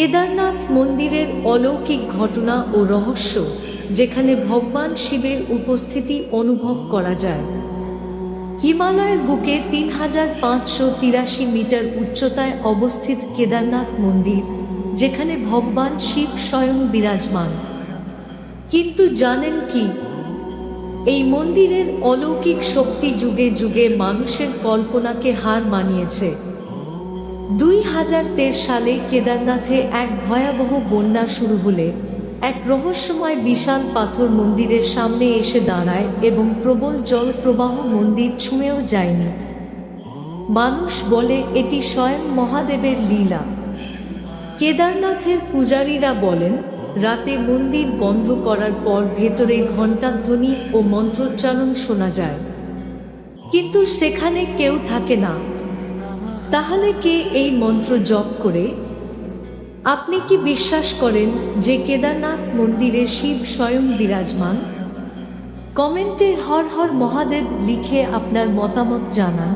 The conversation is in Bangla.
কেদারনাথ মন্দিরের অলৌকিক ঘটনা ও রহস্য, যেখানে ভগবান শিবের উপস্থিতি অনুভব করা যায়। হিমালয়ের বুকে ৩৫৮৩ মিটার উচ্চতায় অবস্থিত কেদারনাথ মন্দির, যেখানে ভগবান শিব স্বয়ং বিরাজমান। কিন্তু জানেন কি, এই মন্দিরের অলৌকিক শক্তি যুগে যুগে মানুষের কল্পনাকে হার মানিয়েছে। ২০১৩ সালে কেদারনাথে এক ভয়াবহ বন্যা শুরু হলে এক রহস্যময় বিশাল পাথর মন্দিরের সামনে এসে দাঁড়ায় এবং প্রবল জল প্রবাহ মন্দির ছুঁয়েও যায়নি। মানুষ বলে এটি স্বয়ং মহাদেবের লীলা। কেদারনাথের পূজারীরা বলেন, রাতে মন্দির বন্ধ করার পর ভেতরে ঘণ্টাধ্বনি ও মন্ত্রোচ্চারণ শোনা যায়, কিন্তু সেখানে কেউ থাকে না। তাহলে কে এই মন্ত্র জপ করে? আপনি কি বিশ্বাস করেন যে কেদারনাথ মন্দিরে শিব স্বয়ং বিরাজমান? কমেন্টে হর হর মহাদেব লিখে আপনার মতামত জানান।